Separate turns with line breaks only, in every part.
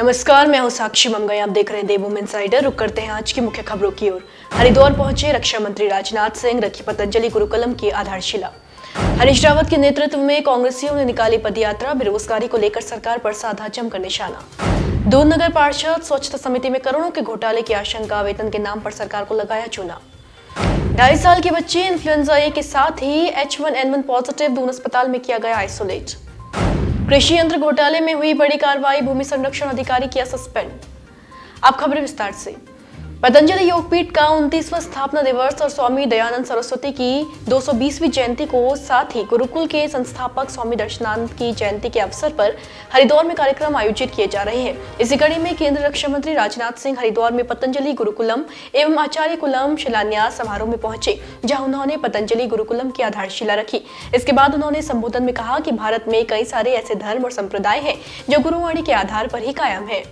नमस्कार, मैं हूं साक्षी मंगई। आप देख रहे हैं देवभूमि इनसाइडर। रुक करते हैं आज की मुख्य खबरों की ओर। हरिद्वार पहुंचे रक्षा मंत्री राजनाथ सिंह, रखी पतंजलि गुरुकुलम की आधारशिला। हरीश रावत के नेतृत्व में कांग्रेसियों ने निकाली पदयात्रा, बेरोजगारी को लेकर सरकार पर साधा जमकर निशाना। दून नगर पार्षद स्वच्छता समिति में करोड़ों के घोटाले की आशंका, वेतन के नाम पर सरकार को लगाया चूना। 2.5 साल की बच्ची इन्फ्लुएंजा ए के साथ ही H1N1 पॉजिटिव, दून अस्पताल में किया गया आइसोलेट। कृषि यंत्र घोटाले में हुई बड़ी कार्रवाई, भूमि संरक्षण अधिकारी किया सस्पेंड। अब खबरें विस्तार से। पतंजलि योगपीठ का 29वां स्थापना दिवस और स्वामी दयानंद सरस्वती की 220वीं जयंती को, साथ ही गुरुकुल के संस्थापक स्वामी दर्शनानंद की जयंती के अवसर पर हरिद्वार में कार्यक्रम आयोजित किए जा रहे हैं। इसी कड़ी में केंद्रीय रक्षा मंत्री राजनाथ सिंह हरिद्वार में पतंजलि गुरुकुलम एवं आचार्य कुलम शिलान्यास समारोह में पहुंचे, जहां उन्होंने पतंजलि गुरुकुलम की आधारशिला रखी। इसके बाद उन्होंने संबोधन में कहा कि भारत में कई सारे ऐसे धर्म और संप्रदाय हैं जो गुरुवाणी के आधार पर ही कायम है।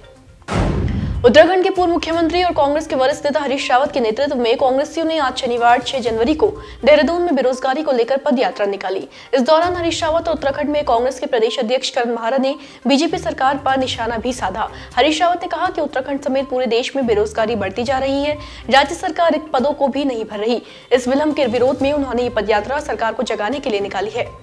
उत्तराखंड के पूर्व मुख्यमंत्री और कांग्रेस के वरिष्ठ नेता हरीश रावत के नेतृत्व में कांग्रेसियों ने आज शनिवार 6 जनवरी को देहरादून में बेरोजगारी को लेकर पदयात्रा निकाली। इस दौरान हरीश रावत और उत्तराखंड में कांग्रेस के प्रदेश अध्यक्ष करण महारा ने बीजेपी सरकार पर निशाना भी साधा। हरीश रावत ने कहा कि उत्तराखंड समेत पूरे देश में बेरोजगारी बढ़ती जा रही है, राज्य सरकार रिक्त पदों को भी नहीं भर रही। इस विलंब के विरोध में उन्होंने ये पदयात्रा सरकार को जगाने के लिए निकाली है।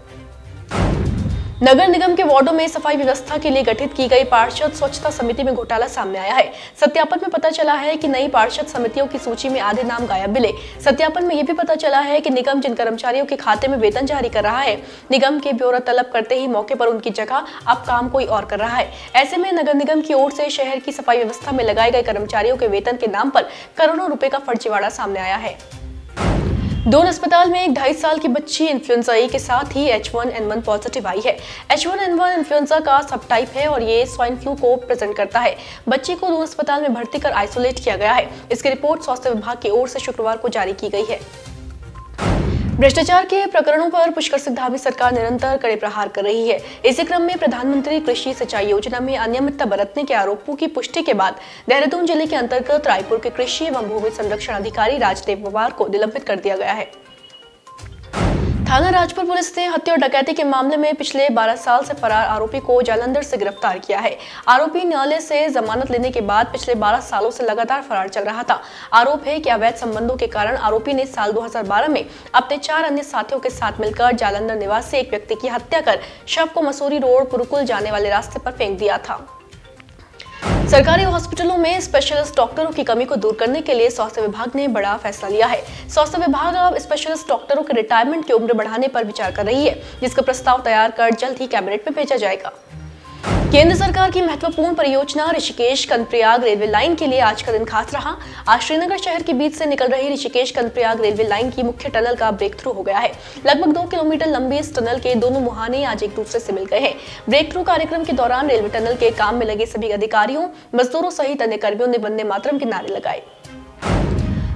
नगर निगम के वार्डों में सफाई व्यवस्था के लिए गठित की गई पार्षद स्वच्छता समिति में घोटाला सामने आया है। सत्यापन में पता चला है कि नई पार्षद समितियों की सूची में आधे नाम गायब मिले। सत्यापन में यह भी पता चला है कि निगम जिन कर्मचारियों के खाते में वेतन जारी कर रहा है, निगम के ब्यौरा तलब करते ही मौके पर उनकी जगह अब काम कोई और कर रहा है। ऐसे में नगर निगम की ओर से शहर की सफाई व्यवस्था में लगाए गए कर्मचारियों के वेतन के नाम पर करोड़ों रुपए का फर्जीवाड़ा सामने आया है। दून अस्पताल में एक 2.5 साल की बच्ची इन्फ्लुएंजा ए के साथ ही H1N1 पॉजिटिव आई है। H1N1 इन्फ्लुएंजा का सब टाइप है और ये स्वाइन फ्लू को प्रेजेंट करता है। बच्ची को दून अस्पताल में भर्ती कर आइसोलेट किया गया है। इसकी रिपोर्ट स्वास्थ्य विभाग की ओर से शुक्रवार को जारी की गई है। भ्रष्टाचार के प्रकरणों पर पुष्कर सिंह धामी सरकार निरंतर कड़े प्रहार कर रही है। इसी क्रम में प्रधानमंत्री कृषि सिंचाई योजना में अनियमितता बरतने के आरोपों की पुष्टि के बाद देहरादून जिले के अंतर्गत रायपुर के कृषि एवं भूमि संरक्षण अधिकारी राजदेव पवार को निलंबित कर दिया गया है। थाना राजपुर पुलिस ने हत्या और डकैती के मामले में पिछले 12 साल से फरार आरोपी को जालंधर से गिरफ्तार किया है। आरोपी न्यायालय से जमानत लेने के बाद पिछले 12 सालों से लगातार फरार चल रहा था। आरोप है कि अवैध संबंधों के कारण आरोपी ने साल 2012 में अपने 4 अन्य साथियों के साथ मिलकर जालंधर निवासी एक व्यक्ति की हत्या कर शव को मसूरी रोड गुरुकुल जाने वाले रास्ते पर फेंक दिया था। सरकारी हॉस्पिटलों में स्पेशलिस्ट डॉक्टरों की कमी को दूर करने के लिए स्वास्थ्य विभाग ने बड़ा फैसला लिया है। स्वास्थ्य विभाग अब स्पेशलिस्ट डॉक्टरों के रिटायरमेंट की उम्र बढ़ाने पर विचार कर रही है, जिसका प्रस्ताव तैयार कर जल्द ही कैबिनेट में भेजा जाएगा। केंद्र सरकार की महत्वपूर्ण परियोजना ऋषिकेश कर्णप्रयाग रेलवे लाइन के लिए आज का दिन खास रहा। आज श्रीनगर शहर के बीच से निकल रही ऋषिकेश कर्णप्रयाग रेलवे लाइन की मुख्य टनल का ब्रेक थ्रू हो गया है। लगभग 2 किलोमीटर लंबी इस टनल के दोनों मुहाने आज एक दूसरे से मिल गए हैं। ब्रेक थ्रू कार्यक्रम के दौरान रेलवे टनल के काम में लगे सभी अधिकारियों, मजदूरों सहित अन्य कर्मियों ने वंदे मातरम के नारे लगाए।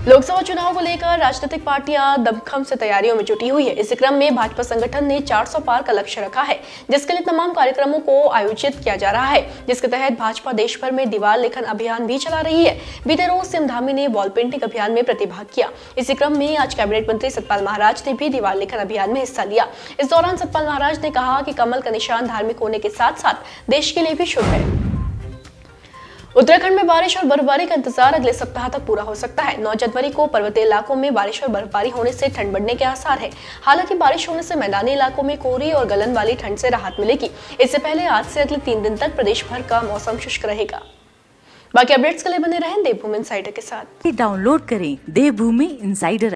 लोकसभा चुनाव को लेकर राजनीतिक पार्टियां दमखम से तैयारियों में जुटी हुई है। इसी क्रम में भाजपा संगठन ने 400 पार का लक्ष्य रखा है, जिसके लिए तमाम कार्यक्रमों को आयोजित किया जा रहा है, जिसके तहत भाजपा देश भर में दीवार लेखन अभियान भी चला रही है। बीते रोज सीएम धामी ने वॉल पेंटिंग अभियान में प्रतिभाग किया। इसी क्रम में आज कैबिनेट मंत्री सतपाल महाराज ने भी दीवार लेखन अभियान में हिस्सा लिया। इस दौरान सतपाल महाराज ने कहा कि कमल का निशान धार्मिक होने के साथ साथ देश के लिए भी शुभ है। उत्तराखंड में बारिश और बर्फबारी का इंतजार अगले सप्ताह तक पूरा हो सकता है। 9 जनवरी को पर्वतीय इलाकों में बारिश और बर्फबारी होने से ठंड बढ़ने के आसार है। हालांकि बारिश होने से मैदानी इलाकों में कोहरे और गलन वाली ठंड से राहत मिलेगी। इससे पहले आज से अगले 3 दिन तक प्रदेश भर का मौसम शुष्क रहेगा। बाकी अपडेट्स के लिए बने रहें देवभूमि इनसाइडर के साथ।
डाउनलोड करें देवभूमि इनसाइडर।